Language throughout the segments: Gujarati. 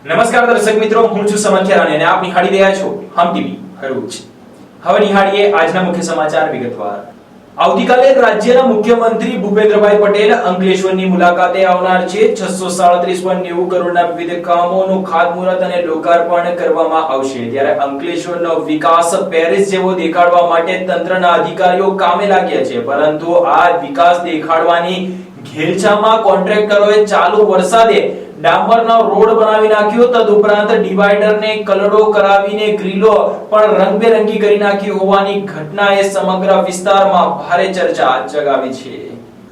નમસ્કાર દર્શક મિત્રો, હું છું સમન ખેરાણી અને આપ નિહાળી રહ્યા છો હમ ટીવી ભરૂચ. હવે નિહાળીએ આજના મુખ્ય સમાચાર વિગતવાર. આવતીકાલે રાજ્યના મુખ્યમંત્રી ભૂપેન્દ્રભાઈ પટેલ અંકલેશ્વરની મુલાકાતે આવનાર છે. 637.90 કરોડના વિવિધ કામોનું ખાતમુહૂર્ત અને લોકાર્પણ કરવામાં આવશે. ત્યારે અંકલેશ્વરનો વિકાસ પેરિસ જેવો દેખાડવા માટે તંત્રના અધિકારીઓ કામે લાગ્યા છે, પરંતુ આ વિકાસ દેખાડવાની ઘેલછામાં કોન્ટ્રાક્ટરોએ ચાલુ વરસાદે ડામરનો રોડ બનાવી નાખ્યો. તદુપરાંત ડિવાઈડરને કલડો કરાવીને ગ્રીલો પણ રંગબેરંગી કરી નાખી હોવાની ઘટનાએ સમગ્ર વિસ્તારમાં ભારે ચર્ચા જગાવી છે.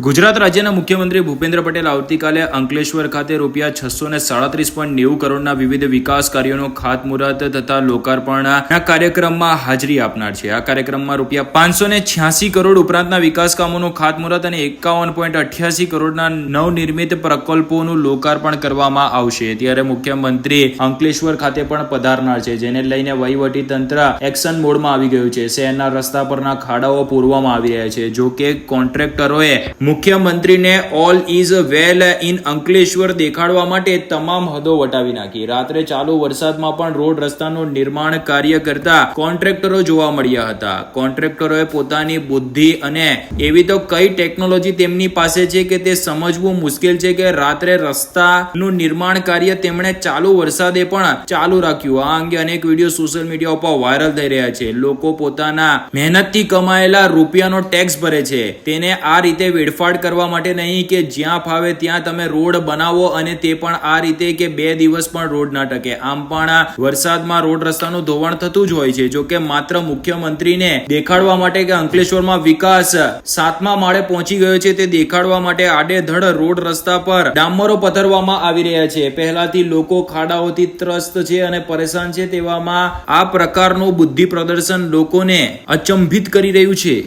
ગુજરાત રાજ્યના મુખ્યમંત્રી ભૂપેન્દ્ર પટેલ આવતીકાલે અંકલેશ્વર ખાતે રૂપિયા 637.90 કરોડના વિવિધ વિકાસ કાર્યોનો ખાતમુહૂર્ત તથા લોકાર્પણના કાર્યક્રમમાં હાજરી આપનાર છે. આ કાર્યક્રમમાં રૂપિયા 586 કરોડ ઉપરાંતના વિકાસ કામોનું ખાતમુહૂર્ત અને 51.88 કરોડના નવનિર્મિત પ્રકલ્પોનું લોકાર્પણ કરવામાં આવશે. ત્યારે મુખ્યમંત્રી અંકલેશ્વર ખાતે પણ પધારનાર છે, જેને લઈને વહીવટી તંત્ર એક્શન મોડમાં આવી ગયું છે. શહેરના રસ્તા પરના ખાડાઓ પૂરવામાં આવી રહ્યા છે. જો કે કોન્ટ્રાક્ટરોએ મુખ્યમંત્રીને all is well in Ankleshwar દેખાડવા માટે તમામ હદો વટાવી નાખી. રાત્રે ચાલુ વરસાદમાં પણ રોડ રસ્તાનું નિર્માણ કાર્ય કરતા કોન્ટ્રાક્ટરો જોવા મળ્યા હતા. કોન્ટ્રાક્ટરોએ પોતાની બુદ્ધિ અને એવી તો કઈ ટેકનોલોજી તેમની પાસે છે કે તે સમજવું મુશ્કેલ છે કે રાત્રે રસ્તાનું નિર્માણ કાર્ય તેમણે ચાલુ વરસાદે પણ ચાલુ રાખ્યું. આ અંગે અનેક વિડીયો સોશિયલ મીડિયા ઉપર વાયરલ થઈ રહ્યા છે. લોકો પોતાના મહેનતથી કમાયેલા રૂપિયાનો ટેક્સ ભરે છે, તેને આ રીતે વેડફાટ કરવા માટે નહીં કે જ્યાં ફાવે ત્યાં તમે રોડ બનાવો, અને તે પણ આ રીતે કે 2 દિવસ પણ રોડ ના ટકે. આમ પણ વરસાદમાં રોડ રસ્તાનું ધોવાણ થતું જ હોય છે. જો કે માત્ર મુખ્યમંત્રીને દેખાડવા માટે કે અંકલેશ્વરમાં વિકાસ 7મા માળે પહોંચી ગયો છે તે દેખાડવા માટે આડેધડ રોડ રસ્તા પર ડામરો પથરવામાં આવી રહ્યા છે. પહેલાથી લોકો ખાડાઓથી ત્રસ્ત છે અને પરેશાન છે, તેવામાં આ પ્રકારનું બુદ્ધિ પ્રદર્શન લોકોને અચંભિત કરી રહ્યું છે.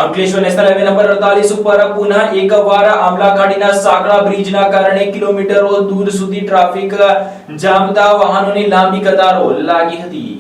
અંકલેશ્વર નેશનલ હાઈવે નંબર 48 ઉપર પુનઃ એકવાર આમલાખાડીના સાંકડા બ્રિજના કારણે કિલોમીટરો દૂર સુધી ટ્રાફિક જામતા વાહનોની લાંબી કતારો લાગી હતી.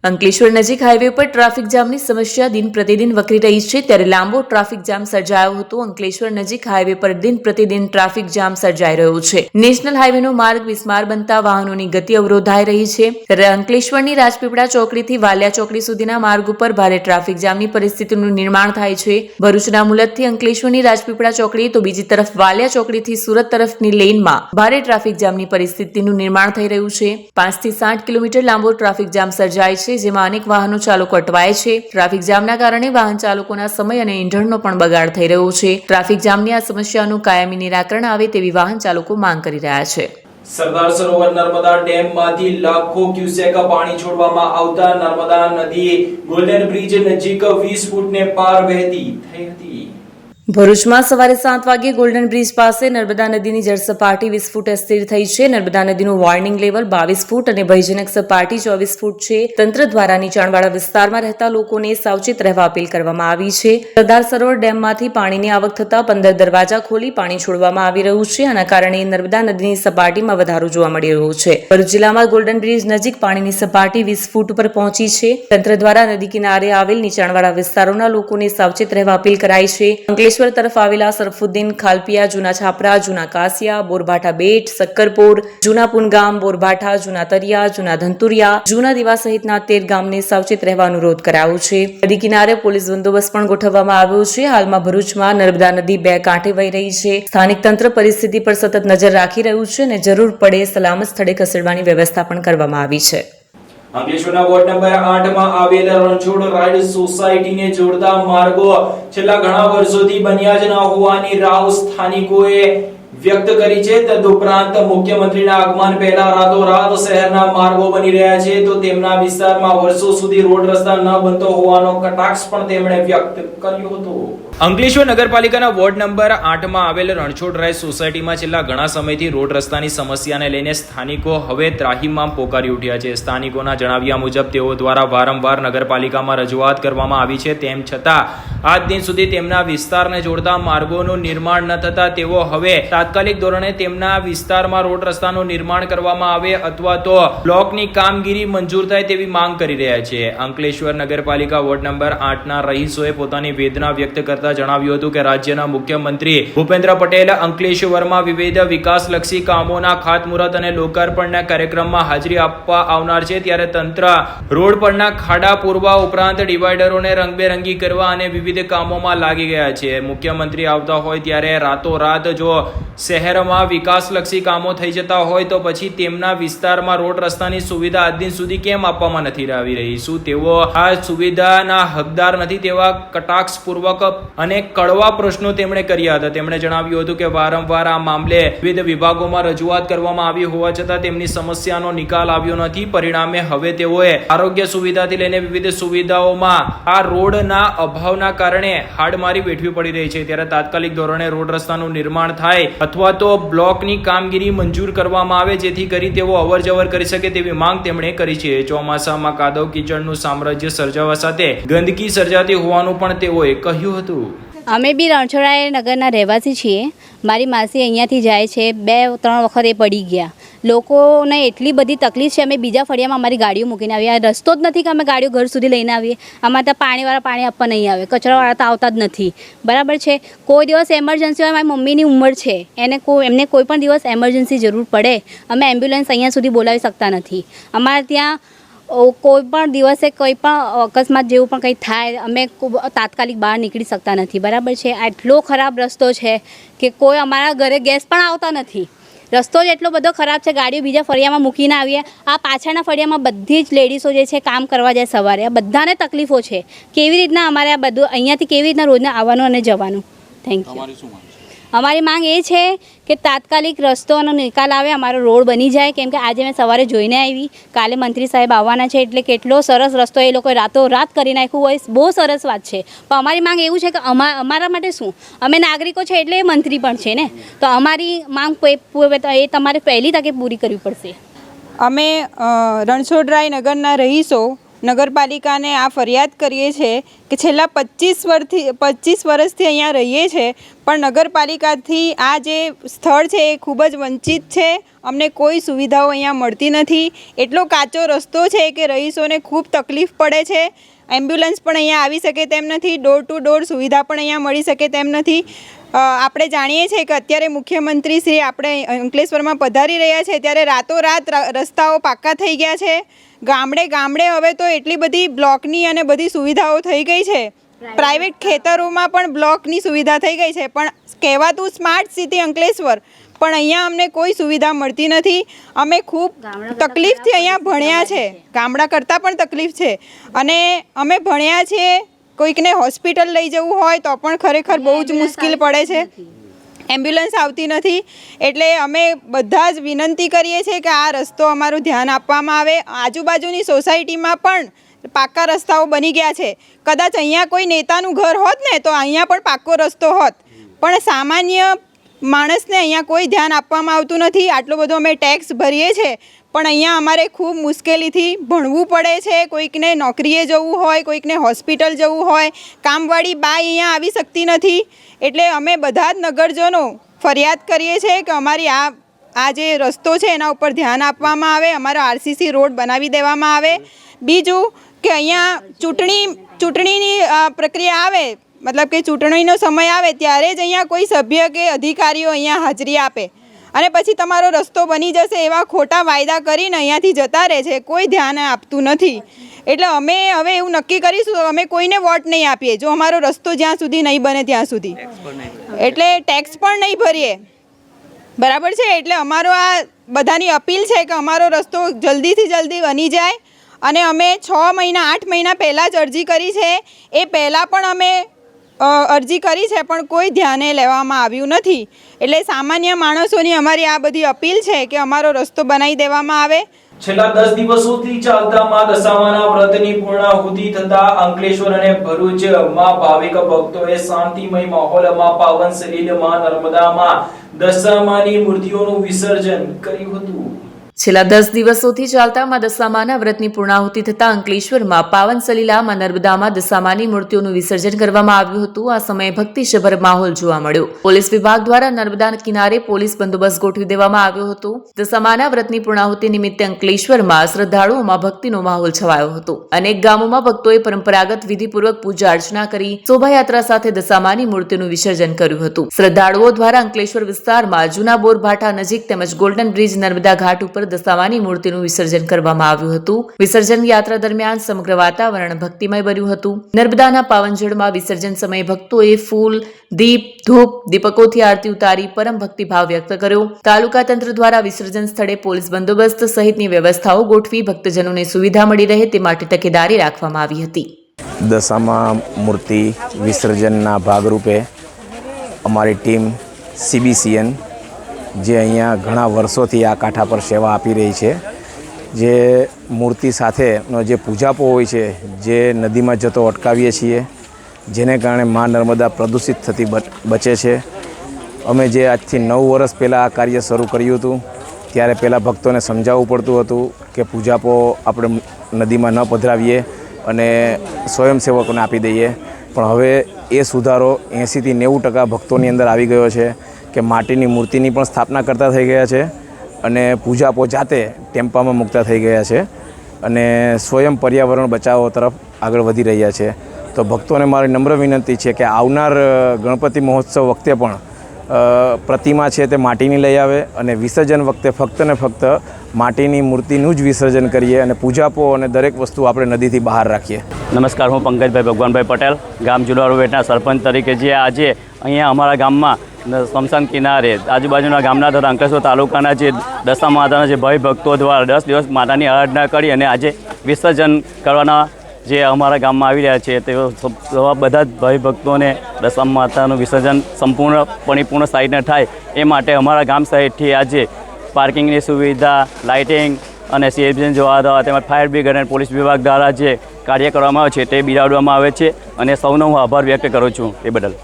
અંકલેશ્વર નજીક હાઈવે પર ટ્રાફિક જામની સમસ્યા દિન પ્રતિદિન વકરી રહી છે. ત્યારે લાંબો ટ્રાફિક જામ સર્જાયો હતો. અંકલેશ્વર નજીક હાઈવે પર દિન પ્રતિદિન ટ્રાફિક જામ સર્જાઈ રહ્યો છે. નેશનલ હાઈવેનો માર્ગ બિસ્માર બનતા વાહનોની ગતિ અવરોધાઈ રહી છે. ત્યારે અંકલેશ્વરની રાજપીપળા ચોકડીથી વાલિયા ચોકડી સુધીના માર્ગ ઉપર ભારે ટ્રાફિક જામની પરિસ્થિતિનું નિર્માણ થાય છે. ભરૂચના મુલતથી અંકલેશ્વરની રાજપીપળા ચોકડી તો બીજી તરફ વાલિયા ચોકડીથી સુરત તરફની લેનમાં ભારે ટ્રાફિક જામની પરિસ્થિતિનું નિર્માણ થઈ રહ્યું છે. 5 થી 7 કિલોમીટર લાંબો ટ્રાફિક જામ સર્જાય છે, જેમાં અનેક વાહનો ચાલકો અટવાય છે. ટ્રાફિક જામના કારણે વાહન ચાલકોના સમય અને ઈંધણનો પણ બગાડ થઈ રહ્યો છે. ટ્રાફિક જામની આ સમસ્યાનું કાયમી નિરાકરણ આવે તેવી વાહન ચાલકો માંગ કરી રહ્યા છે. સરદાર સરોવર નર્મદા ડેમમાંથી લાખો ક્યુસેક પાણી છોડવામાં આવતા નર્મદા નદી ગોલ્ડન બ્રિજ નજીક 20 ફૂટને પાર વહેતી થઈ હતી. ભરૂચમાં સવારે 7 વાગ્યે ગોલ્ડન બ્રિજ પાસે નર્મદા નદીની જળ સપાટી 20 ફૂટ સ્થિર થઈ છે. નર્મદા નદીનું વોર્નિંગ લેવલ 22 ફૂટ અને ભયજનક સપાટી 24 ફૂટ છે. તંત્ર દ્વારા નીચાણવાળા વિસ્તારમાં રહેતા લોકોને સાવચેત રહેવા અપીલ કરવામાં આવી છે. સરદાર સરોવર ડેમમાંથી પાણીની આવક થતા 15 દરવાજા ખોલી પાણી છોડવામાં આવી રહ્યું છે. આના કારણે નર્મદા નદીની સપાટીમાં વધારો જોવા મળી રહ્યો છે. ભરૂચ જિલ્લામાં ગોલ્ડન બ્રિજ નજીક પાણીની સપાટી 20 ફૂટ ઉપર પહોંચી છે. તંત્ર દ્વારા નદી કિનારે આવેલ નીચાણવાળા વિસ્તારોના લોકોને સાવચેત રહેવા અપીલ કરાઈ છે. અંકલેશ્વર તરફ આવેલા સરફુદ્દીન, ખાલપિયા, જૂના છાપરા, જૂના કાસિયા, બોરભાઠા બેટ, સક્કરપુર, જૂના પુનગામ, બોરભાઠા, જૂના તરિયા, જૂના ધંતુરિયા, જૂના દીવા સહિતના 13 ગામને સાવચેત રહેવા અનુરોધ કરાયો છે. નદી કિનારે પોલીસ બંદોબસ્ત પણ ગોઠવવામાં આવ્યો છે. હાલમાં ભરૂચમાં નર્મદા નદી 2 કાંઠે વહી રહી છે. સ્થાનિક તંત્ર પરિસ્થિતિ પર સતત નજર રાખી રહ્યું છે અને જરૂર પડે સલામત સ્થળે ખસેડવાની વ્યવસ્થા પણ કરવામાં આવી છે. અંકલેશ્વરના વોર્ડ નંબર 8 માં આવેલ રણછોડ રાઈડ સોસાયટીને જોડતા માર્ગો છેલ્લા ઘણા વર્ષોથી બન્યા જ ન હોવાની રાવ સ્થાનિકોએ વ્યક્ત કરી છે. તદુપરાંત મુખ્યમંત્રીના આગમન પહેલા રાતોરાત શહેરના માર્ગો બની રહ્યા છે, તો તેમના વિસ્તારમાં વર્ષો સુધી રોડ રસ્તા ન બનતો હોવાનો કટાક્ષ પણ તેમણે વ્યક્ત કર્યો હતો. અંકલેશ્વર નગરપાલિકાના વોર્ડ નંબર 8 માં આવેલ રણછોડ રાય સોસાયટીમાં છેલ્લા ઘણા સમયથી રોડ રસ્તાની સમસ્યાને લઈને સ્થાનિકો હવે ત્રાહિમામ પોકારી ઉઠ્યા છે. સ્થાનિકોના જણાવ્યા મુજબ તેઓ દ્વારા વારંવાર નગરપાલિકામાં રજૂઆત કરવામાં આવી છે, તેમ છતાં આજ દિન સુધી તેમના વિસ્તારને જોડતા માર્ગોનું નિર્માણ ન થતા તેઓ હવે તાત્કાલિક ધોરણે તેમના વિસ્તારમાં રોડ રસ્તાનું નિર્માણ કરવામાં આવે અથવા તો બ્લોકની કામગીરી મંજૂર થાય તેવી માંગ કરી રહ્યા છે. અંકલેશ્વર નગરપાલિકા વોર્ડ નંબર 8 ના રહીશોએ પોતાની વેદના વ્યક્ત કરતા કરતા જણાવ્યું હતું કે રાજ્યના મુખ્યમંત્રી ભૂપેન્દ્ર પટેલ અંકલેશ્વરમાં વિવિધ વિકાસલક્ષી કામોના ખાતમુહૂર્ત અને લોકાર્પણના કાર્યક્રમમાં હાજરી આપવા આવનાર છે, ત્યારે તંત્ર રોડ પરના ખાડા પૂરવા ઉપરાંત ડિવાઈડરોને રંગબેરંગી કરવા અને વિવિધ કામોમાં લાગી ગયા છે. મુખ્યમંત્રી આવતા હોય ત્યારે રાતોરાત જો શહેરમાં વિકાસલક્ષી કામો થઈ જતા હોય તો પછી તેમના વિસ્તારમાં રોડ રસ્તાની સુવિધા આજ દિન સુધી કેમ આપવામાં નથી આવી રહી? શું તેઓ આ સુવિધાના હકદાર નથી? તેવા કટાક્ષપૂર્વક અને કડવા પ્રશ્નો તેમણે કર્યા હતા. તેમણે જણાવ્યું હતું કે વારંવાર આ મામલે વિવિધ વિભાગોમાં રજૂઆત કરવામાં આવી હોવા છતાં તેમની સમસ્યાનો નિકાલ આવ્યો નથી. પરિણામે હવે તેઓએ આરોગ્ય સુવિધાથી લઈને વિવિધ સુવિધાઓમાં આ રોડના અભાવના કારણે હાડમારી વેઠવી પડી રહી છે. ત્યારે તાત્કાલિક ધોરણે રોડ રસ્તાનું નિર્માણ થાય અથવા તો બ્લોકની કામગીરી મંજૂર કરવામાં આવે, જેથી કરી તેઓ અવરજવર કરી શકે તેવી માંગ તેમણે કરી છે. ચોમાસામાં કાદવ કીચડનું સામ્રાજ્ય સર્જાવા સાથે ગંદકી સર્જાતી હોવાનું પણ તેઓએ કહ્યું હતું. અમે બી રણછોડરાય નગરના રહેવાસી છીએ. મારી માસી અહીંયાથી જાય છે, 2-3 વખત એ પડી ગયા. લોકોને એટલી બધી તકલીફ છે. અમે બીજા ફળિયામાં અમારી ગાડીઓ મૂકીને આવીએ. આ રસ્તો જ નથી કે અમે ગાડીઓ ઘર સુધી લઈને આવીએ. અમારે ત્યાં પાણીવાળા પાણી આપવા નહીં આવે, કચરાવાળા તો આવતા જ નથી. બરાબર છે. કોઈ દિવસ એમરજન્સી હોય, મારી મમ્મીની ઉંમર છે, એમને કોઈ પણ દિવસ એમરજન્સી જરૂર પડે, અમે એમ્બ્યુલન્સ અહીંયા સુધી બોલાવી શકતા નથી. અમારે ત્યાં કોઈ પણ દિવસે કોઈ પણ અકસ્માત જેવું પણ કંઈ થાય, અમે તાત્કાલિક બહાર નીકળી શકતા નથી. બરાબર છે. આટલો ખરાબ રસ્તો છે કે કોઈ અમારા ઘરે ગેસ પણ આવતા નથી. રસ્તો જ એટલો બધો ખરાબ છે. ગાડીઓ બીજા ફળિયામાં મૂકીને આવીએ. આ પાછળના ફળિયામાં બધી જ લેડીઝો જે છે કામ કરવા જાય સવારે. આ બધાને તકલીફો છે. કેવી રીતના અમારે આ બધું અહીંયાથી કેવી રીતના રોજના આવવાનું અને જવાનું? Thank you. અમારી માંગ એ છે કે તાત્કાલિક રસ્તોનો નિકાલ આવે, અમારો રોડ બની જાય. કેમ કે આજે મેં સવારે જોઈને આવી, કાલે મંત્રી સાહેબ આવવાના છે, એટલે કેટલો સરસ રસ્તો એ લોકોએ રાતોરાત કરી નાખ્યું હોય. બહુ સરસ વાત છે. પણ અમારી માંગ એવું છે કે અમારા માટે શું, અમે નાગરિકો છે એટલે એ મંત્રી પણ છે ને, તો અમારી માંગ એ તમારે પહેલી તકે પૂરી કરવી પડશે. અમે રણછોડરાય નગરના રહીશો નગરપાલિકાને આ ફરિયાદ કરીએ છીએ કે છેલ્લા 25 વર્ષથી અહીંયા રહીએ છીએ, પણ નગરપાલિકાથી આ જે સ્થળ છે એ ખૂબ જ વંચિત છે. અમને કોઈ સુવિધાઓ અહીંયા મળતી નથી. એટલો કાચો રસ્તો છે કે રહીશોને ખૂબ તકલીફ પડે છે. એમ્બ્યુલન્સ પણ અહીંયા આવી શકે તેમ નથી. ડોર ટુ ડોર સુવિધા પણ અહીંયા મળી શકે તેમ નથી. આપણે જાણીએ છીએ કે અત્યારે મુખ્યમંત્રી શ્રી આપણે અંકલેશ્વરમાં પધારી રહ્યા છે, ત્યારે રાતોરાત રસ્તાઓ પાક્કા થઈ ગયા છે. ગામડે હવે તો એટલી બધી બ્લોકની અને બધી સુવિધાઓ થઈ ગઈ છે. પ્રાઇવેટ ખેતરોમાં પણ બ્લોકની સુવિધા થઈ ગઈ છે. પણ કહેવાતું સ્માર્ટ સિટી અંકલેશ્વર, પણ અહીંયા અમને કોઈ સુવિધા મળતી નથી. અમે ખૂબ તકલીફથી અહીંયા ભણ્યા છે. ગામડા કરતાં પણ તકલીફ છે. અને અમે ભણ્યા છીએ. કોઈકને હોસ્પિટલ લઈ જવું હોય તો પણ ખરેખર બહુ જ મુશ્કેલ પડે છે. એમ્બ્યુલન્સ આવતી નથી. એટલે અમે બધા જ વિનંતી કરીએ છીએ કે આ રસ્તો અમારું ધ્યાન આપવામાં આવે. આજુબાજુની સોસાયટીમાં પણ પાક્કા રસ્તાઓ બની ગયા છે. કદાચ અહીંયા કોઈ નેતાનું ઘર હોત ને તો અહીંયા પણ પાક્કો રસ્તો હોત, પણ સામાન્ય માણસને અહીંયા કોઈ ધ્યાન આપવામાં આવતું નથી. આટલો બધો અમે ટેક્સ ભરીએ છીએ, પણ અહીંયા અમારે ખૂબ મુશ્કેલીથી ભણવું પડે છે. કોઈકને નોકરીએ જવું હોય, કોઈકને હોસ્પિટલ જવું હોય, કામવાળી બા અહીંયા આવી શકતી નથી. એટલે અમે બધા જ નગરજનો ફરિયાદ કરીએ છીએ કે અમારી આ જે રસ્તો છે એના ઉપર ધ્યાન આપવામાં આવે, અમારો RCC રોડ બનાવી દેવામાં આવે. બીજું કે અહીંયા ચૂંટણીની પ્રક્રિયા આવે, મતલબ કે ચૂંટણીનો સમય આવે ત્યારે જ અહીંયા કોઈ સભ્ય કે અધિકારીઓ અહીંયા હાજરી આપે અને પછી તમારો રસ્તો બની જશે એવા ખોટા વાયદા કરીને અહીંયાથી જતા રહે છે. કોઈ ધ્યાન આપતું નથી. એટલે અમે હવે એવું નક્કી કરીશું, અમે કોઈને વોટ નહીં આપીએ જો અમારો રસ્તો જ્યાં સુધી નહીં બને ત્યાં સુધી. એટલે ટેક્સ પણ નહીં ભરીએ. બરાબર છે. એટલે અમારો આ બધાની અપીલ છે કે અમારો રસ્તો જલ્દીથી જલ્દી બની જાય. અને અમે 6 મહિના 8 મહિના પહેલાં જ અરજી કરી છે. એ પહેલાં પણ અમે અરજી કરી છે, પણ કોઈ ધ્યાને લેવામાં આવ્યું નથી. એટલે સામાન્ય માણસોની અમારી આ બધી અપીલ છે કે અમારો રસ્તો બનાવી દેવામાં આવે. છેલ્લા 10 દિવસોથી ચાલતા માં દશામાના વ્રતની પૂર્ણાહુતિ થતા અંકલેશ્વર અને ભરૂચમાં ભાવિક ભક્તોએ શાંતિમય માહોલમાં પાવન સલીલમાં નર્મદામાં દશામાની મૂર્તિઓનું વિસર્જન કર્યું હતું. છેલ્લા 10 દિવસોથી ચાલતા માં દશામાના વ્રતની પૂર્ણાહુતિ થતા અંકલેશ્વરમાં પાવન સલીલામાં નર્મદામાં દશામાની મૂર્તિઓનું વિસર્જન કરવામાં આવ્યું હતું. આ સમયે ભક્તિસભર માહોલ જોવા મળ્યો. પોલીસ વિભાગ દ્વારા નર્મદા કિનારે પોલીસ બંદોબસ્ત ગોઠવી દેવામાં આવ્યો હતો. દશામાના વ્રતની પૂર્ણાહુતિ નિમિત્તે અંકલેશ્વરમાં શ્રદ્ધાળુઓમાં ભક્તિનો માહોલ છવાયો હતો. અનેક ગામોમાં ભક્તોએ પરંપરાગત વિધિપૂર્વક પૂજા અર્ચના કરી શોભાયાત્રા સાથે દશામાની મૂર્તિનું વિસર્જન કર્યું હતું. શ્રદ્ધાળુઓ દ્વારા અંકલેશ્વર વિસ્તારમાં જૂના બોરભાઠા નજીક તેમજ ગોલ્ડન બ્રિજ નર્મદા ઘાટ ઉપર દશામાની મૂર્તિનું વિસર્જન કરવામાં આવ્યું હતું. વિસર્જન યાત્રા દરમિયાન સમગ્ર વાતાવરણ ભક્તિમય બન્યું હતું. નર્મદાના પાવન જળમાં વિસર્જન સમયે ભક્તોએ ફૂલ, દીપ, ધૂપ, દીપકોથી આરતી ઉતારી પરમ ભક્તિભાવ વ્યક્ત કર્યો. તાલુકા તંત્ર દ્વારા વિસર્જન સ્થળે પોલીસ બંદોબસ્ત સહિતની વ્યવસ્થાઓ ગોઠવી ભક્તજનોને સુવિધા મળી રહે તે માટે તકેદારી રાખવામાં આવી હતી. દશામા મૂર્તિ વિસર્જનના ભાગરૂપે અમારી ટીમ CBCN જે અહીંયા ઘણા વર્ષોથી આ કાંઠા પર સેવા આપી રહી છે, જે મૂર્તિ સાથેનો જે પૂજાપો હોય છે જે નદીમાં જતો અટકાવીએ છીએ, જેને કારણે મા નર્મદા પ્રદૂષિત થતી બચે છે. અમે જે આજથી 9 વર્ષ પહેલાં આ કાર્ય શરૂ કર્યું હતું ત્યારે પહેલાં ભક્તોને સમજાવવું પડતું હતું કે પૂજાપો આપણે નદીમાં ન પધરાવીએ અને સ્વયંસેવકોને આપી દઈએ. પણ હવે એ સુધારો 80થી 90% ભક્તોની અંદર આવી ગયો છે કે માટીની મૂર્તિની પણ સ્થાપના કરતા થઈ ગયા છે અને પૂજાપો જાતે ટેમ્પામાં મૂકતા થઈ ગયા છે અને સ્વયં પર્યાવરણ બચાવો તરફ આગળ વધી રહ્યા છે. તો ભક્તોને મારી નમ્ર વિનંતી છે કે આવનાર ગણપતિ મહોત્સવ વખતે પણ પ્રતિમા છે તે માટીની લઈ આવે અને વિસર્જન વખતે ફક્ત ને ફક્ત માટીની મૂર્તિનું જ વિસર્જન કરીએ અને પૂજાપો અને દરેક વસ્તુ આપણે નદીથી બહાર રાખીએ. નમસ્કાર, હું પંકજભાઈ ભગવાનભાઈ પટેલ, ગામ જુલારુવેટના સરપંચ તરીકે જે આજે અહીંયા અમારા ગામમાં સ્મશાન કિનારે આજુબાજુના ગામના તથા અંકલેશ્વર તાલુકાના જે દશા માતાના જે ભાઈ ભક્તો દ્વારા 10 દિવસ માતાની આરાધના કરી અને આજે વિસર્જન કરવાના જે અમારા ગામમાં આવી રહ્યા છે તેઓ બધા જ ભાઈ ભક્તોને દશા માતાનું વિસર્જન સંપૂર્ણ પરિપૂર્ણ સાઈડને થાય એ માટે અમારા ગામ સાઈડથી આજે પાર્કિંગની સુવિધા, લાઇટિંગ અને CBCN જોવા તેમજ ફાયર બ્રિગેડ અને પોલીસ વિભાગ દ્વારા જે કાર્ય કરવામાં આવે છે તે બિરાડવામાં આવે છે અને સૌનો હું આભાર વ્યક્ત કરું છું એ બદલ.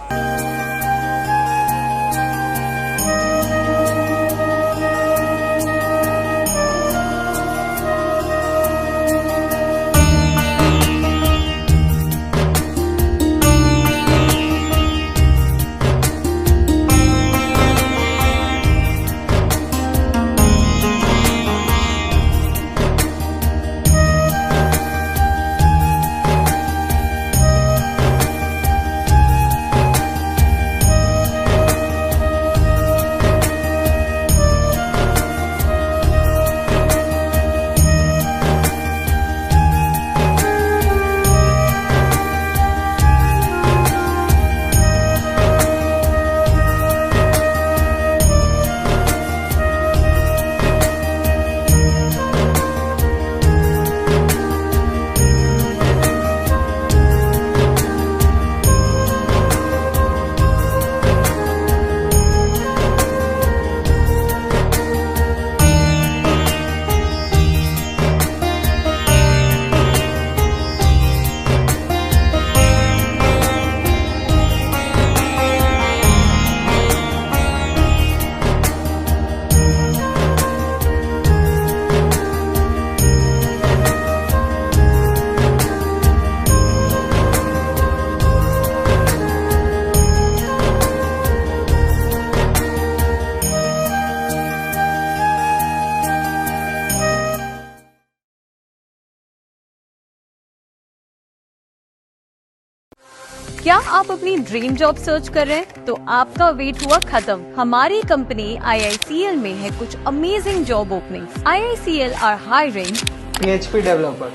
क्या आप अपनी ड्रीम जॉब सर्च कर रहे हैं? तो आपका वेट हुआ खत्म. हमारी कंपनी IICL में है कुछ amazing job openings. IICL are hiring PHP developer,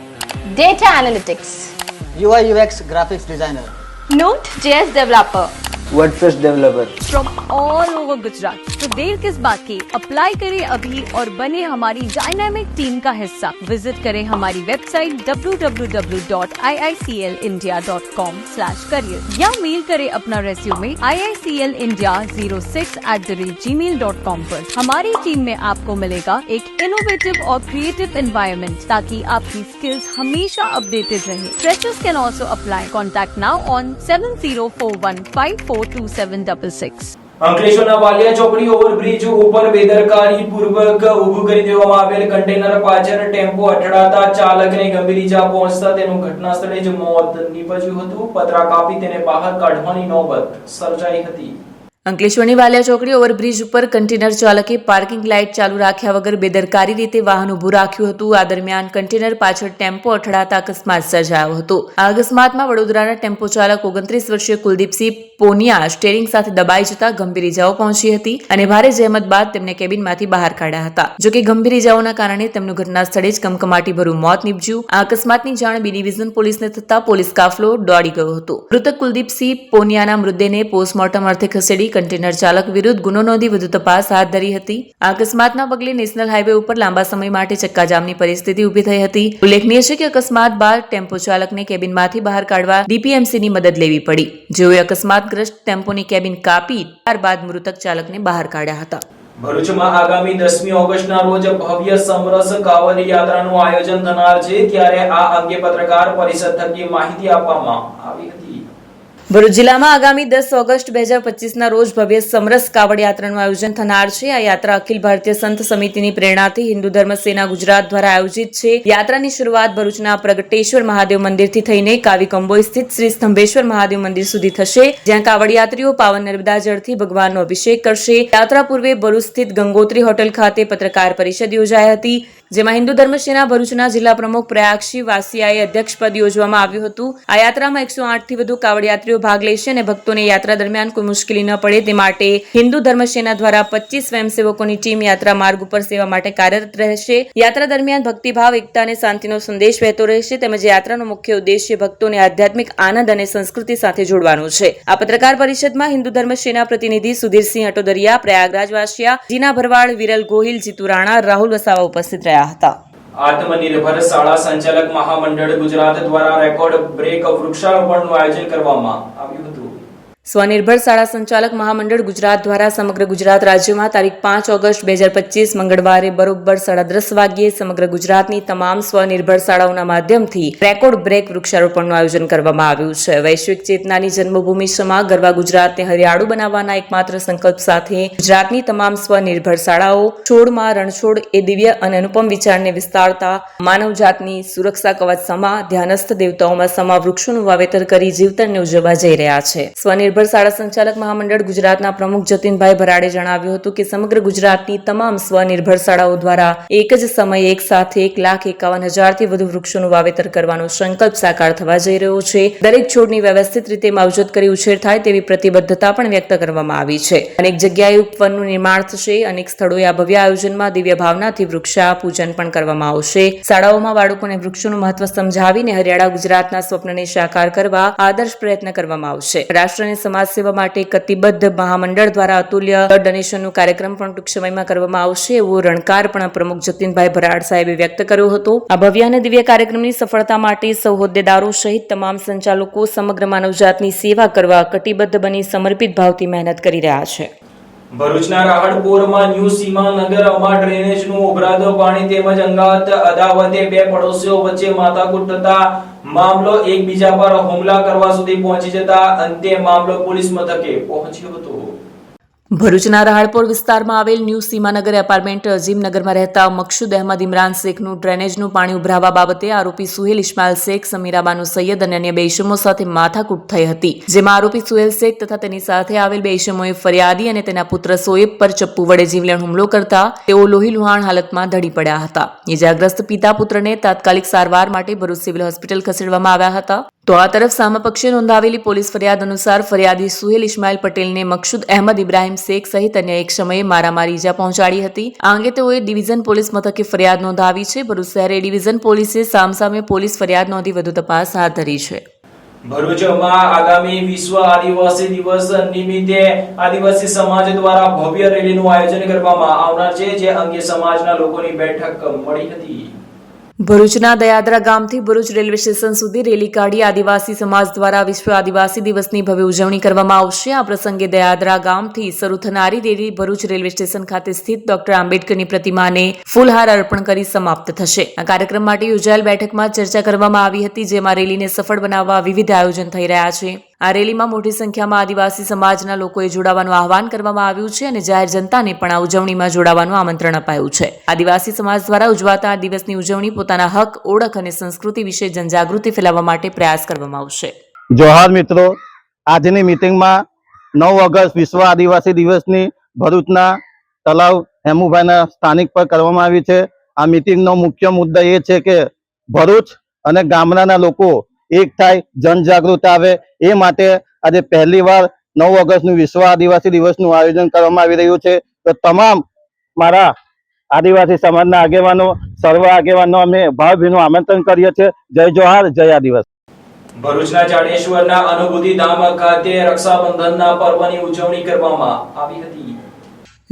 data analytics, UI UX graphics designer, Node.js developer WordPress developer from all over Gujarat. तो देर किस बात की, अप्लाई करें अभी और बने हमारी डायनामिक टीम का हिस्सा. विजिट करें हमारी वेबसाइट www.iiclindia.com/career या मेल करें अपना रेज्यूमे iiclindia06@gmail.com पर. हमारी टीम में आपको मिलेगा एक इनोवेटिव और क्रिएटिव एनवायरनमेंट ताकि आपकी स्किल्स हमेशा अपडेटेड रहे. Freshers can also apply. Contact now on 7041542766. અંકલેશ્વરના વાલિયા ચોકડી ઓવરબ્રિજ ઉપર બેદરકારી પૂર્વક ઊભું કરી દેવામાં આવેલ કન્ટેનર પાછળ ટેમ્પો અથડાતા ચાલકને ગંભીર ઈજા પહોંચતા તેનું ઘટના સ્થળે જ મોત નીપજ્યું હતું. પતરા કાપી તેને બહાર કાઢવાની નોબત સર્જાઈ હતી. અંકલેશ્વરની વાલિયા ચોકડી ઓવરબ્રિજ ઉપર કન્ટેનર ચાલકે પાર્કિંગ લાઇટ ચાલુ રાખ્યા વગર બેદરકારી રીતે વાહન ઊભું રાખ્યું હતું. આ દરમિયાન કન્ટેનર પાછળ ટેમ્પો અથડાતા અકસ્માત સર્જાયો હતો. આ અકસ્માતમાં વડોદરાના ટેમ્પો ચાલક 29 વર્ષીય કુલદીપસિંહ પોનિયા સ્ટીયરિંગ સાથે દબાઈ જતા ગંભીર ઇજાઓ પહોંચી હતી અને ભારે જહેમત બાદ તેમને કેબિનમાંથી બહાર કાઢ્યા હતા. જોકે ગંભીર ઇજાઓના કારણે તેમનું ઘટના સ્થળે જ કમકમાટીભર્યું મોત નીપજ્યું. આ અકસ્માતની જાણ બી ડિવિઝન પોલીસને થતા પોલીસ કાફલો દોડી ગયો હતો. મૃતક કુલદીપસિંહ પોનિયાના મૃતદેહને પોસ્ટમોર્ટમ અર્થે ખસેડી કન્ટેનર ચાલક વિરુદ્ધ ગુનો નોંધી વધુ તપાસ હાથ ધરી હતી. આ અકસ્માતના પગલે નેશનલ હાઈવે ઉપર લાંબા સમય માટે ચક્કાજામની પરિસ્થિતિ ઊભી થઈ હતી. ઉલ્લેખનીય છે કે અકસ્માત બાદ ટેમ્પો ચાલકને કેબિનમાંથી બહાર કાઢવા ડીપીએમસીની મદદ લેવી પડી. જેઓએ અકસ્માતગ્રસ્ત ટેમ્પોની કેબિન કાપી ત્યારબાદ મૃતક ચાલકને બહાર કાઢ્યા હતા. ભરૂચમાં આગામી 10મી ઓગસ્ટના રોજ ભવ્ય સમરસ કાંવડ યાત્રાનું આયોજન થનાર છે. ત્યારે આ અંગે પત્રકાર પરિષદ થકી માહિતી આપવામાં આવી હતી. ભરૂચ જિલ્લામાં આગામી 10 ઓગસ્ટ 2025ના રોજ ભવ્ય સમરસ કાવડ યાત્રાનું આયોજન થનાર છે. આ યાત્રા અખિલ ભારતીય સંત સમિતિની પ્રેરણાથી હિન્દુ ધર્મ સેના ગુજરાત દ્વારા આયોજિત છે. યાત્રાની શરૂઆત ભરૂચના પ્રગટેશ્વર મહાદેવ મંદિરથી થઈને કાવી કંબોઈ સ્થિત શ્રી સ્તંભેશ્વર મહાદેવ મંદિર સુધી થશે, જ્યાં કાવડ યાત્રીઓ પાવન નર્મદા જળથી ભગવાનનો અભિષેક કરશે. યાત્રા પૂર્વે ભરૂચ સ્થિત ગંગોત્રી હોટલ ખાતે પત્રકાર પરિષદ યોજાઈ હતી, જેમાં હિન્દુ ધર્મ સેના ભરૂચના જિલ્લા પ્રમુખ પ્રયાગસિંહ વાસિયાએ અધ્યક્ષપદ યોજવામાં આવ્યું હતું. આ યાત્રામાં 108 થી વધુ કાવડ યાત્રીઓ ભાગ લેશે અને ભક્તોને યાત્રા દરમિયાન કોઈ મુશ્કેલી ન પડે તે માટે હિન્દુ ધર્મ સેના દ્વારા 25 સ્વયંસેવકોની ટીમ યાત્રા માર્ગ ઉપર સેવા માટે કાર્યરત રહેશે. યાત્રા દરમિયાન ભક્તિભાવ, એકતા અને શાંતિનો સંદેશ વહેતો રહેશે. તેમજ યાત્રાનો મુખ્ય ઉદ્દેશ્ય ભક્તોને આધ્યાત્મિક આનંદ અને સંસ્કૃતિ સાથે જોડવાનો છે. આ પત્રકાર પરિષદમાં હિન્દુ ધર્મ સેના પ્રતિનિધિ સુધીરસિંહ અટોદરિયા, પ્રયાગરાજ વાસિયા, જીના ભરવાડ, વિરલ ગોહિલ, જીતુ રાણા, રાહુલ વસાવા ઉપસ્થિત રહ્યા હતા. આત્મનિર્ભર શાળા સંચાલક મહામંડળ ગુજરાત દ્વારા રેકોર્ડ બ્રેક વૃક્ષારોપણનું આયોજન કરવામાં આવ્યું હતું. સ્વનિર્ભર શાળા સંચાલક મહામંડળ ગુજરાત દ્વારા સમગ્ર ગુજરાત રાજ્યમાં તારીખ 5 ઓગસ્ટ 2025 મંગળવારે બરોબર 10:30 વાગ્યે સમગ્ર ગુજરાતની તમામ સ્વનિર્ભર શાળાઓના માધ્યમથી રેકોર્ડ બ્રેક વૃક્ષારોપણનું આયોજન કરવામાં આવ્યું છે. વૈશ્વિક ચેતનાની જન્મભૂમિ સમા ગરવા ગુજરાતને હરિયાળું બનાવવાના એકમાત્ર સંકલ્પ સાથે ગુજરાતની તમામ સ્વનિર્ભર શાળાઓ છોડમાં રણછોડ એ દિવ્ય અને અનુપમ વિચારને વિસ્તારતા માનવજાતની સુરક્ષા કવચ સમા ધ્યાનસ્થ દેવતાઓમાં સમા વૃક્ષોનું વાવેતર કરી જીવતરને ઉજવવા જઈ રહ્યા છે. સ્વનિર્ભર શાળા સંચાલક મહામંડળ ગુજરાતના પ્રમુખ જતીનભાઈ ભરાડે જણાવ્યું હતું કે સમગ્ર ગુજરાતની તમામ સ્વનિર્ભર શાળાઓ દ્વારા એક જ સમયે એક સાથે 1,51,000 થી વધુ વૃક્ષોનું વાવેતર કરવાનો સંકલ્પ સાકાર થવા જઈ રહ્યો છે. દરેક છોડની વ્યવસ્થિત રીતે માવજત કરી ઉછેર થાય તેવી પ્રતિબદ્ધતા પણ વ્યક્ત કરવામાં આવી છે. અનેક જગ્યાએ ઉપવનનું નિર્માણ થશે. અનેક સ્થળોએ આ ભવ્ય આયોજનમાં દિવ્ય ભાવનાથી વૃક્ષા પૂજન પણ કરવામાં આવશે. શાળાઓમાં બાળકોને વૃક્ષોનું મહત્વ સમજાવીને હરિયાળા ગુજરાતના સ્વપ્નને સાકાર કરવા આદર્શ પ્રયત્ન કરવામાં આવશે. રાષ્ટ્રને સમાજ સેવા માટે કટિબદ્ધ મહામંડળ દ્વારા અતુલ્ય ડોનેશનનો કાર્યક્રમ પણ ટૂંક સમયમાં કરવામાં આવશે એવો રણકાર પણ પ્રમુખ જતીનભાઈ ભરાડ સાહેબે વ્યક્ત કર્યો હતો. આ ભવ્ય અને દિવ્ય કાર્યક્રમની સફળતા માટે સૌ હોદ્દેદારો સહિત તમામ સંચાલકો સમગ્ર માનવજાતની સેવા કરવા કટિબદ્ધ બની સમર્પિત ભાવથી મહેનત કરી રહ્યા છે. ભરૂચના રાહડપોરમાં ન્યૂ સીમાનગરમાં ડ્રેનેજનું ઉભરાતું પાણી તેમજ અંગાત અદાવતે બે પડોશીઓ વચ્ચે માથાકૂટ થતા મામલો એકબીજા પર હુમલા કરવા સુધી પહોંચી જતા અંતે મામલો પોલીસ મથકે પહોંચ્યો હતો. ભરૂચના રાહડપોર વિસ્તારમાં આવેલ ન્યૂ સીમાનગર એપાર્ટમેન્ટ અજીમનગરમાં રહેતા મકસૂદ અહેમદ ઇમરાન શેખનું ડ્રેનેજનું પાણી ઉભરાવા બાબતે આરોપી સુહેલ ઇસ્માઇલ શેખ, સમીરાબાનુ સૈયદ અને અન્ય બે ઇસમો સાથે માથાકૂટ થઈ હતી, જેમાં આરોપી સુહેલ શેખ તથા તેની સાથે આવેલ બે ઇસમોએ ફરિયાદી અને તેના પુત્ર શોએબ પર ચપ્પુ વડે જીવલેણ હુમલો કરતા તેઓ લોહીલુહાણ હાલતમાં ઢળી પડ્યા હતા. ઇજાગ્રસ્ત પિતા પુત્રને તાત્કાલિક સારવાર માટે ભરૂચ સિવિલ હોસ્પિટલ ખસેડવામાં આવ્યા હતા. તો આ તરફ સામા પક્ષે નોંધાવેલી પોલીસ ફરિયાદ અનુસાર ફરિયાદી સુહેલ ઇસ્માઇલ પટેલને મકસૂદ અહેમદ ઇબ્રાહિમ શેખ સહિત અન્ય એક સમયે મારામારી ઈજા પહોંચાડી હતી. આ અંગે તેઓએ ડિવિઝન પોલીસ મથકે ફરિયાદ નોંધાવી છે. ભરૂચ શહેરે ડિવિઝન પોલીસે સામસામે પોલીસ ફરિયાદ નોંધી વધુ તપાસ હાથ ધરી છે. ભરૂચમાં આગામી વિશ્વ આદિવાસી દિવસ નિમિત્તે આદિવાસી સમાજ દ્વારા ભવ્ય રેલીનું આયોજન કરવામાં આવનાર છે, જે અંગે સમાજના લોકોની બેઠક મળી હતી. ભરૂચના દયાદરા ગામથી ભરૂચ રેલવે સ્ટેશન સુધી રેલી કાઢી આદિવાસી સમાજ દ્વારા વિશ્વ આદિવાસી દિવસની ભવ્ય ઉજવણી કરવામાં આવશે. આ પ્રસંગે દયાદરા ગામથી શરૂ થનારી રેલી ભરૂચ રેલવે સ્ટેશન ખાતે સ્થિત ડોક્ટર આંબેડકરની પ્રતિમાને ફૂલહાર અર્પણ કરી સમાપ્ત થશે. આ કાર્યક્રમ માટે યોજાયેલ બેઠકમાં ચર્ચા કરવામાં આવી હતી, જેમાં રેલીને સફળ બનાવવા વિવિધ આયોજન થઈ રહ્યા છે. આ રેલીમાં મોટી સંખ્યામાં આદિવાસી સમાજના લોકોએ જોડાવાનું આહવાન કરવામાં આવ્યું છે અને જાહેર જનતાને પણ આ ઉજવણીમાં જોડાવાનું આમંત્રણ અપાયું છે. આદિવાસી સમાજ દ્વારા ઉજવાતા આ દિવસની ઉજવણી પોતાના હક, ઓળખ અને સંસ્કૃતિ વિશે જનજાગૃતિ ફેલાવવા માટે પ્રયાસ કરવામાં આવશે. જોહાર મિત્રો, આજની મીટિંગમાં 9 ઓગસ્ટ વિશ્વ આદિવાસી દિવસની ભરૂચના તલાવ હેમુભાઈના સ્થાનિક પર કરવામાં આવી છે. આ મીટિંગનો મુખ્ય મુદ્દો એ છે કે ભરૂચ અને ગામડાના લોકો એક થાય, જનજાગૃતિ આવે. એ માટે આજે પહેલીવાર 9 ઓગસ્ટનું વિશ્વ આદિવાસી દિવસનું આયોજન કરવામાં આવી રહ્યું છે. તો તમામ મારા આદિવાસી સમાજના આગેવાનો, સર્વ આગેવાનો અમે ભાવભીનું આમંત્રણ કરીએ છીએ. જય જોહાર, જય આદિવાસી. ભરૂચના જાડેશ્વરના અનુભૂતિ ધામ ખાતે રક્ષાબંધનના પર્વની ઉજવણી કરવામાં આવી હતી.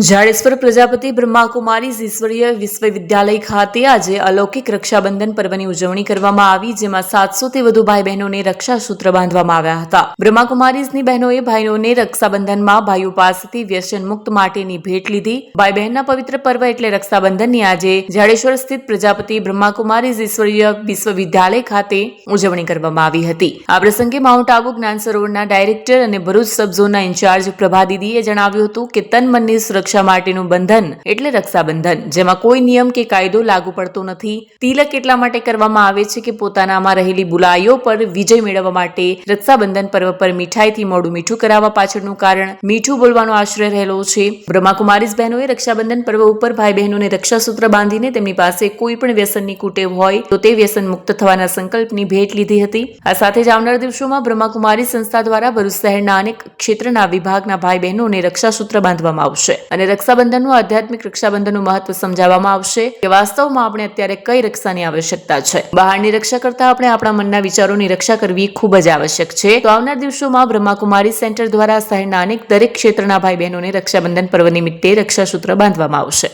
જાડેશ્વર પ્રજાપતિ બ્રહ્માકુમારીઝ ઈશ્વરીય વિશ્વવિદ્યાલય ખાતે આજે અલૌકિક રક્ષાબંધન પર્વની ઉજવણી કરવામાં આવી, જેમાં 700 થી વધુ ભાઈ બહેનોને રક્ષાસૂત્ર બાંધવામાં આવ્યા હતા. બ્રહ્માકુમારીઝની બહેનોએ ભાઈઓને રક્ષાબંધનમાં ભાઈઓ પાસેથી વ્યસન મુક્ત માટેની ભેટ લીધી. ભાઈ બહેનના પવિત્ર પર્વ એટલે રક્ષાબંધનની આજે જાડેશ્વર સ્થિત પ્રજાપતિ બ્રહ્માકુમારીઝ ઈશ્વરીય વિશ્વવિદ્યાલય ખાતે ઉજવણી કરવામાં આવી હતી. આ પ્રસંગે માઉન્ટ આબુ જ્ઞાન સરોવરના ડાયરેક્ટર અને ભરૂચ સબ ઝોનના ઇન્ચાર્જ પ્રભા દીદીએ જણાવ્યું હતું કે તન મનની સુરક્ષા માટેનું બંધન એટલે રક્ષાબંધન, જેમાં કોઈ નિયમ કે કાયદો લાગુ પડતો નથી. તિલક એટલા માટે કરવામાં આવે છે કે પોતાનામાં રહેલી બુલાઈઓ પર વિજય મેળવવા માટે. રક્ષાબંધન પર્વ પર મીઠાઈથી મોઢું મીઠું કરાવવા પાછળનું કારણ મીઠું બોલવાનો આશ્રય રહેલો છે. બ્રહ્માકુમારીઝ બહેનોએ રક્ષાબંધન પર્વ ઉપર ભાઈ બહેનોને રક્ષાસૂત્ર બાંધીને તેમની પાસે કોઈ પણ વ્યસનની કુટેવ હોય તો તે વ્યસન મુક્ત થવાના સંકલ્પની ભેટ લીધી હતી. આ સાથે જ આવનાર દિવસોમાં બ્રહ્માકુમારી સંસ્થા દ્વારા ભરૂચ શહેરના અનેક ક્ષેત્રના વિભાગના ભાઈ બહેનોને રક્ષાસૂત્ર બાંધવામાં આવશે અને રક્ષાબંધનનું આધ્યાત્મિક રક્ષાબંધનનું મહત્વ સમજાવવામાં આવશે કે વાસ્તવમાં આપણે અત્યારે કઈ રક્ષાની આવશ્યકતા છે. બહારની રક્ષા કરતા આપણે આપણા મનના વિચારોની રક્ષા કરવી ખૂબ જ આવશ્યક છે. તો આવનાર દિવસોમાં બ્રહ્માકુમારી સેન્ટર દ્વારા શહેરના દરેક ક્ષેત્રના ભાઈ બહેનોને રક્ષાબંધન પર્વ નિમિત્તે રક્ષાસૂત્ર બાંધવામાં આવશે.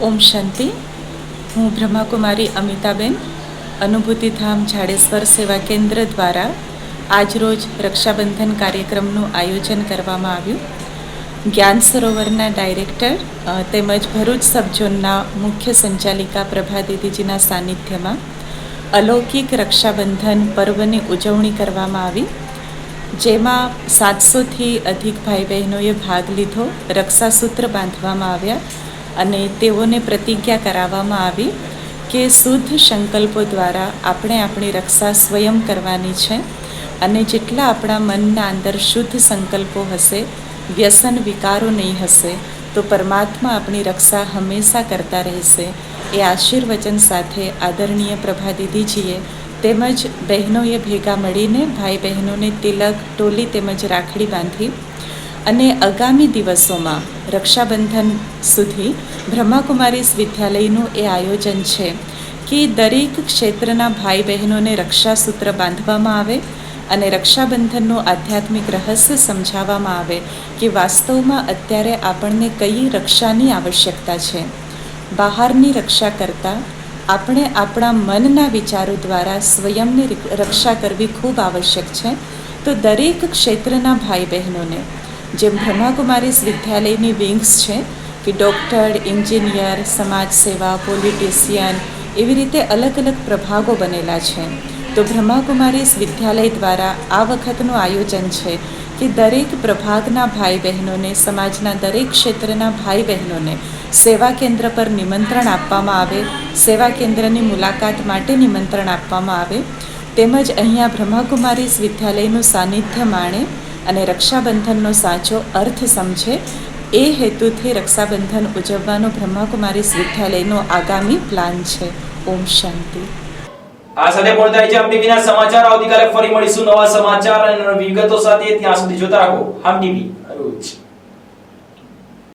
ઓમ શાંતિ. હું બ્રહ્માકુમારી અમિતાબેન, અનુભૂતિ ધામ જાડેશ્વર સેવા કેન્દ્ર દ્વારા આજરોજ રક્ષાબંધન કાર્યક્રમનું આયોજન કરવામાં આવ્યું. જ્ઞાન સરોવરના ડાયરેક્ટર તેમજ ભરૂચ સબઝોનના મુખ્ય સંચાલિકા પ્રભા દીદીજીના સાનિધ્યમાં અલૌકિક રક્ષાબંધન પર્વની ઉજવણી કરવામાં આવી, જેમાં 700થી અધિક ભાઈ બહેનોએ ભાગ લીધો. રક્ષાસૂત્ર બાંધવામાં આવ્યા અને તેઓને પ્રતિજ્ઞા કરાવવામાં આવી કે શુદ્ધ સંકલ્પો દ્વારા આપણે આપણી રક્ષા સ્વયં કરવાની છે અને જેટલા આપણા મનના અંદર શુદ્ધ સંકલ્પો હશે, વ્યસન વિકારો નહીં હશે, તો પરમાત્મા આપણી રક્ષા હંમેશા કરતા રહેશે. એ આશીર્વચન સાથે આદરણીય પ્રભા દીદીજીએ તેમજ બહેનોએ ભેગા મળીને ભાઈ બહેનોને તિલક, ટોલી તેમજ રાખડી બાંધી અને આગામી દિવસોમાં રક્ષાબંધન સુધી બ્રહ્માકુમારીઝ વિદ્યાલયનું એ આયોજન છે કે દરેક ક્ષેત્રના ભાઈ બહેનોને રક્ષાસૂત્ર બાંધવામાં આવે અને રક્ષાબંધનનું આધ્યાત્મિક રહસ્ય સમજાવવામાં આવે કે વાસ્તવમાં અત્યારે આપણને કઈ રક્ષાની આવશ્યકતા છે. બહારની રક્ષા કરતાં આપણે આપણા મનના વિચારો દ્વારા સ્વયંની રક્ષા કરવી ખૂબ આવશ્યક છે. તો દરેક ક્ષેત્રના ભાઈ બહેનોને, જેમ બ્રહ્માકુમારીઝ વિદ્યાલયની વિંગ્સ છે કે ડૉક્ટર, એન્જિનિયર, સમાજ સેવા, પોલિટિશિયન, એવી રીતે અલગ અલગ પ્રભાગો બનેલા છે. તો બ્રહ્માકુમારીઝ વિદ્યાલય દ્વારા આ વખતનું આયોજન છે કે દરેક પ્રભાગના ભાઈ બહેનોને, સમાજના દરેક ક્ષેત્રના ભાઈ બહેનોને સેવા કેન્દ્ર પર નિમંત્રણ આપવામાં આવે, સેવા કેન્દ્રની મુલાકાત માટે નિમંત્રણ આપવામાં આવે, તેમજ અહીંયા બ્રહ્માકુમારીઝ વિદ્યાલયનું સાનિધ્ય માણે અને રક્ષાબંધનનો સાચો અર્થ સમજે. એ હેતુથી રક્ષાબંધન ઉજવવાનો બ્રહ્માકુમારીઝ વિદ્યાલયનો આગામી પ્લાન છે. ઓમ શાંતિ. આ સાથે પૂર્ણ થાય છે હમ ટીવીના સમાચાર. આવતીકાલે ફરી મળીશું નવા સમાચાર અને વિગતો સાથે. ત્યાં સુધી જોતા રહો હમ ટીવી ભરૂચ.